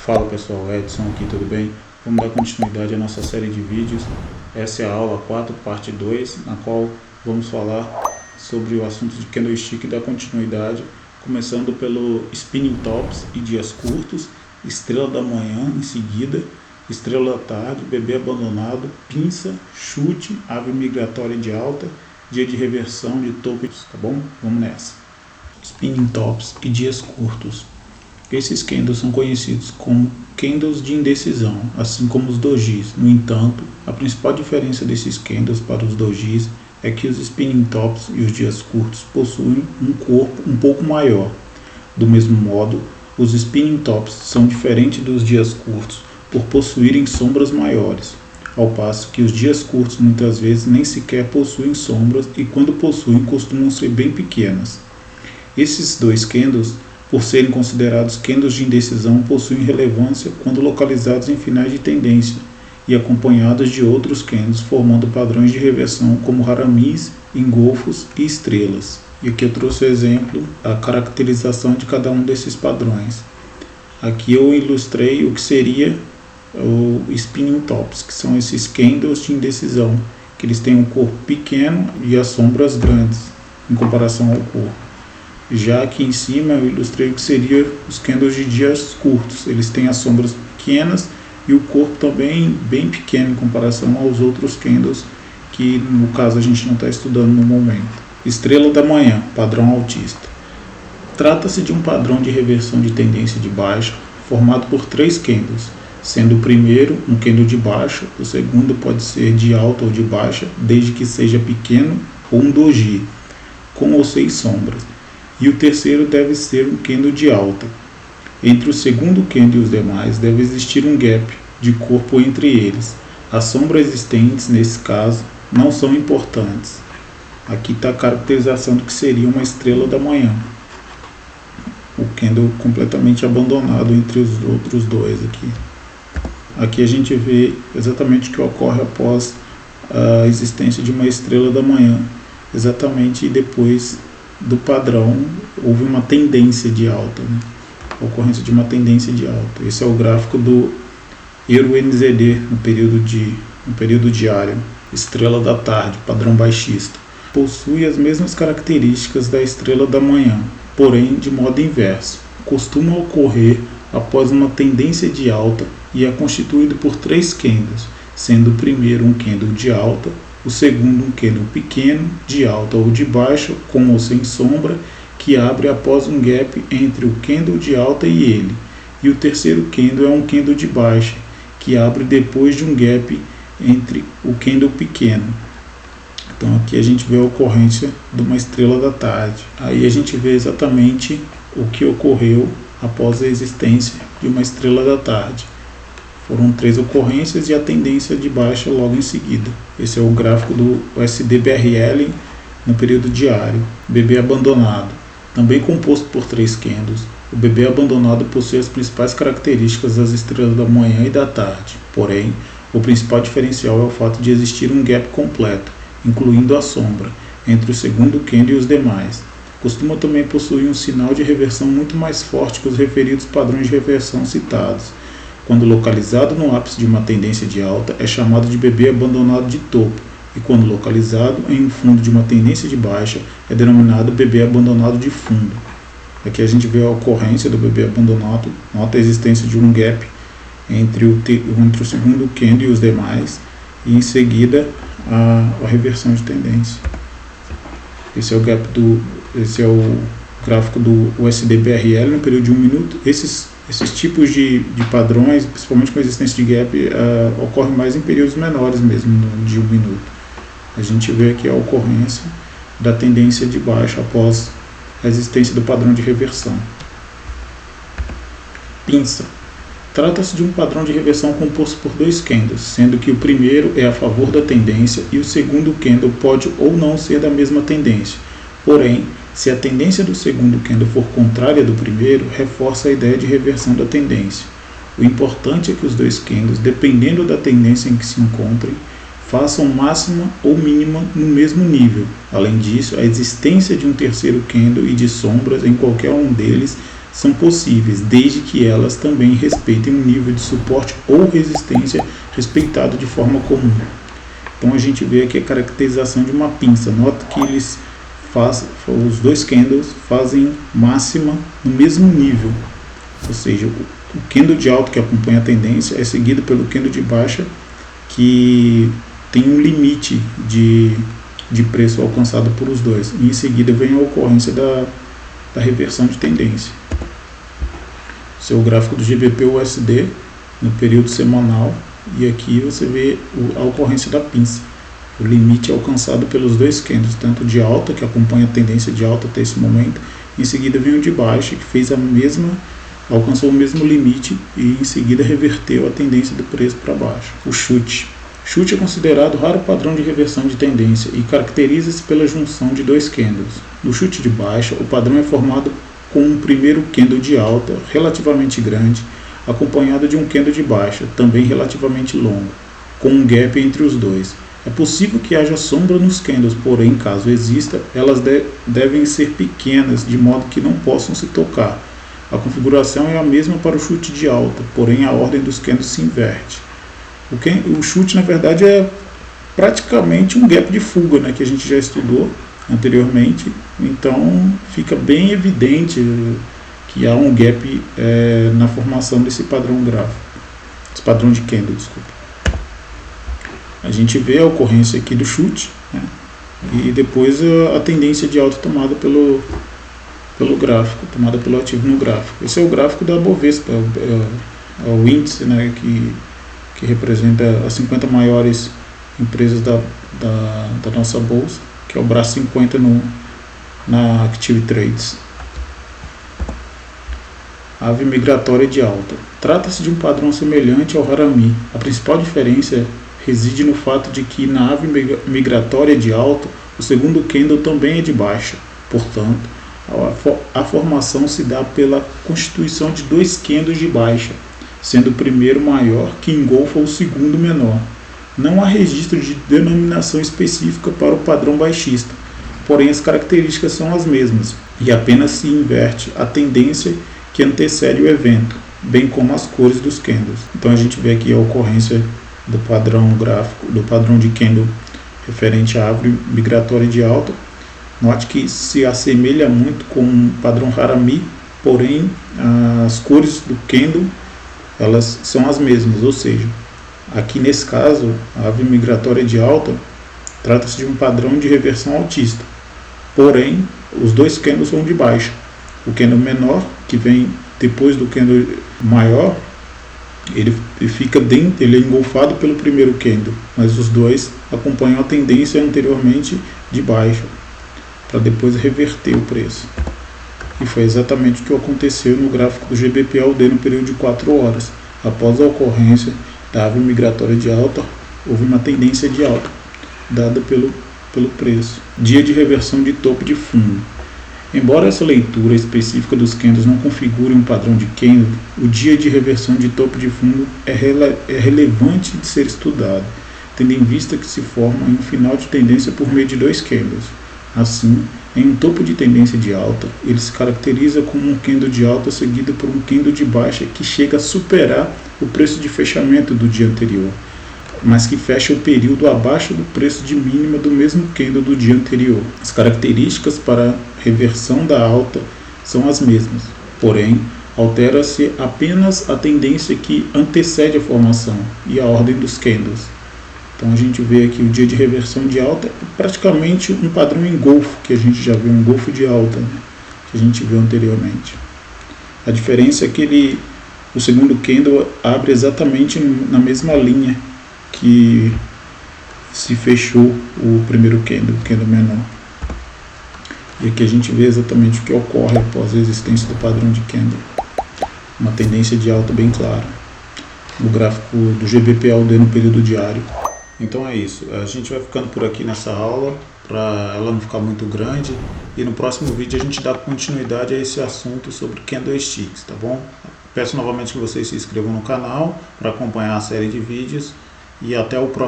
Fala pessoal, Edson aqui, tudo bem? Vamos dar continuidade à nossa série de vídeos. Essa é a aula 4, parte 2, na qual vamos falar sobre o assunto de candlestick e dar continuidade, começando pelo spinning tops e dias curtos, estrela da manhã em seguida, estrela da tarde, bebê abandonado, pinça, chute, ave migratória de alta, dia de reversão de topo, tá bom? Vamos nessa. Spinning tops e dias curtos. Esses candles são conhecidos como candles de indecisão, assim como os dojis. No entanto, a principal diferença desses candles para os dojis é que os spinning tops e os dias curtos possuem um corpo um pouco maior. Do mesmo modo, os spinning tops são diferentes dos dias curtos por possuírem sombras maiores, ao passo que os dias curtos muitas vezes nem sequer possuem sombras e quando possuem costumam ser bem pequenas. Esses dois candles, por serem considerados candles de indecisão, possuem relevância quando localizados em finais de tendência e acompanhados de outros candles formando padrões de reversão como haramis, engolfos e estrelas. E aqui eu trouxe o exemplo, a caracterização de cada um desses padrões. Aqui eu ilustrei o que seria o spinning tops, que são esses candles de indecisão, que eles têm um corpo pequeno e as sombras grandes em comparação ao corpo. Já aqui em cima eu ilustrei o que seria os candles de dias curtos. Eles têm as sombras pequenas e o corpo também bem pequeno em comparação aos outros candles que no caso a gente não está estudando no momento. Estrela da manhã, padrão altista. Trata-se de um padrão de reversão de tendência de baixa formado por 3 candles, sendo o primeiro um candle de baixa, o segundo pode ser de alta ou de baixa, desde que seja pequeno, ou um doji, com ou sem sombras. E o terceiro deve ser um candle de alta. Entre o segundo candle e os demais deve existir um gap de corpo entre eles. As sombras existentes nesse caso não são importantes. Aqui está a caracterização do que seria uma estrela da manhã. O candle completamente abandonado entre os outros dois aqui. Aqui a gente vê exatamente o que ocorre após a existência de uma estrela da manhã. Exatamente depois do padrão, houve uma tendência de alta, a ocorrência de uma tendência de alta. Esse é o gráfico do EURO-NZD no período diário, estrela da tarde, padrão baixista. Possui as mesmas características da estrela da manhã, porém de modo inverso. Costuma ocorrer após uma tendência de alta e é constituído por 3 candles, sendo o primeiro um candle de alta, o segundo um candle pequeno, de alta ou de baixa, com ou sem sombra, que abre após um gap entre o candle de alta e ele. E o terceiro candle é um candle de baixa, que abre depois de um gap entre o candle pequeno. Então aqui a gente vê a ocorrência de uma estrela da tarde. Aí a gente vê exatamente o que ocorreu após a existência de uma estrela da tarde. Foram 3 ocorrências e a tendência de baixa logo em seguida. Esse é o gráfico do USD-BRL no período diário. Bebê abandonado, também composto por 3 candles. O bebê abandonado possui as principais características das estrelas da manhã e da tarde. Porém, o principal diferencial é o fato de existir um gap completo, incluindo a sombra, entre o segundo candle e os demais. Costuma também possuir um sinal de reversão muito mais forte que os referidos padrões de reversão citados. Quando localizado no ápice de uma tendência de alta, é chamado de bebê abandonado de topo, e quando localizado em um fundo de uma tendência de baixa, é denominado bebê abandonado de fundo. Aqui a gente vê a ocorrência do bebê abandonado, nota a existência de um gap entre o segundo candle e os demais, e em seguida a reversão de tendência. Esse é o gráfico do USD-BRL no período de 1 minuto. Esses tipos de padrões, principalmente com a existência de gap, ocorrem mais em períodos menores mesmo, de 1 minuto. A gente vê aqui a ocorrência da tendência de baixa após a existência do padrão de reversão. Pinça. Trata-se de um padrão de reversão composto por 2 candles, sendo que o primeiro é a favor da tendência e o segundo candle pode ou não ser da mesma tendência. Porém, se a tendência do segundo candle for contrária do primeiro, reforça a ideia de reversão da tendência. O importante é que os 2 candles, dependendo da tendência em que se encontrem, façam máxima ou mínima no mesmo nível. Além disso, a existência de um terceiro candle e de sombras em qualquer um deles são possíveis, desde que elas também respeitem um nível de suporte ou resistência respeitado de forma comum. Então a gente vê aqui a caracterização de uma pinça. Nota que os dois candles fazem máxima no mesmo nível, ou seja, o candle de alta que acompanha a tendência é seguido pelo candle de baixa, que tem um limite de preço alcançado por os dois, e em seguida vem a ocorrência da reversão de tendência. Esse é o gráfico do GBP/USD no período semanal, e aqui você vê a ocorrência da pinça. O limite é alcançado pelos dois candles, tanto de alta, que acompanha a tendência de alta até esse momento, em seguida vem o de baixa, que alcançou o mesmo limite e em seguida reverteu a tendência do preço para baixo. O chute. Chute é considerado raro padrão de reversão de tendência e caracteriza-se pela junção de dois candles. No chute de baixa, o padrão é formado com um primeiro candle de alta relativamente grande, acompanhado de um candle de baixa, também relativamente longo, com um gap entre os dois. É possível que haja sombra nos candles, porém, caso exista, elas devem ser pequenas, de modo que não possam se tocar. A configuração é a mesma para o chute de alta, porém a ordem dos candles se inverte. O chute, na verdade, é praticamente um gap de fuga, né, que a gente já estudou anteriormente. Então fica bem evidente que há um gap na formação desse padrão gráfico, esse padrão de candle, desculpa. A gente vê a ocorrência aqui do chute, né, e depois a tendência de alta tomada pelo gráfico, tomada pelo ativo no gráfico. Esse é o gráfico da Bovespa, é o índice, né, que representa as 50 maiores empresas da nossa bolsa, que é o braço 50 na Active Trades. Ave migratória de alta. Trata-se de um padrão semelhante ao Harami. A principal diferença reside no fato de que na ave migratória de alta, o segundo candle também é de baixa. Portanto, a formação se dá pela constituição de dois candles de baixa, sendo o primeiro maior que engolfa o segundo menor. Não há registro de denominação específica para o padrão baixista, porém as características são as mesmas, e apenas se inverte a tendência que antecede o evento, bem como as cores dos candles. Então a gente vê aqui a ocorrência do padrão gráfico, do padrão de candle referente à árvore migratória de alta. Note que se assemelha muito com o padrão Harami, porém as cores do candle elas são as mesmas, ou seja, aqui nesse caso a árvore migratória de alta trata-se de um padrão de reversão altista, porém os dois candles são de baixa. O candle menor, que vem depois do candle maior, ele é engolfado pelo primeiro candle, mas os dois acompanham a tendência anteriormente de baixa, para depois reverter o preço. E foi exatamente o que aconteceu no gráfico do GBP/USD no período de 4 horas. Após a ocorrência da árvore migratória de alta, houve uma tendência de alta, dada pelo preço. Dia de reversão de topo de fundo. Embora essa leitura específica dos candles não configure um padrão de candle, o dia de reversão de topo de fundo é relevante de ser estudado, tendo em vista que se forma em um final de tendência por meio de dois candles. Assim, em um topo de tendência de alta, ele se caracteriza como um candle de alta seguido por um candle de baixa que chega a superar o preço de fechamento do dia anterior, mas que fecha o período abaixo do preço de mínima do mesmo candle do dia anterior. As características para a reversão da alta são as mesmas, porém, altera-se apenas a tendência que antecede a formação e a ordem dos candles. Então a gente vê aqui o dia de reversão de alta, é praticamente um padrão engolfo, que a gente já viu, um engolfo de alta, né, que a gente viu anteriormente. A diferença é que o segundo candle abre exatamente na mesma linha que se fechou o primeiro candle, o candle menor. E aqui a gente vê exatamente o que ocorre após a existência do padrão de candle. Uma tendência de alta bem clara. No gráfico do GBP/USD no período diário. Então é isso, a gente vai ficando por aqui nessa aula, para ela não ficar muito grande, e no próximo vídeo a gente dá continuidade a esse assunto sobre candlesticks, tá bom? Peço novamente que vocês se inscrevam no canal para acompanhar a série de vídeos, e até o próximo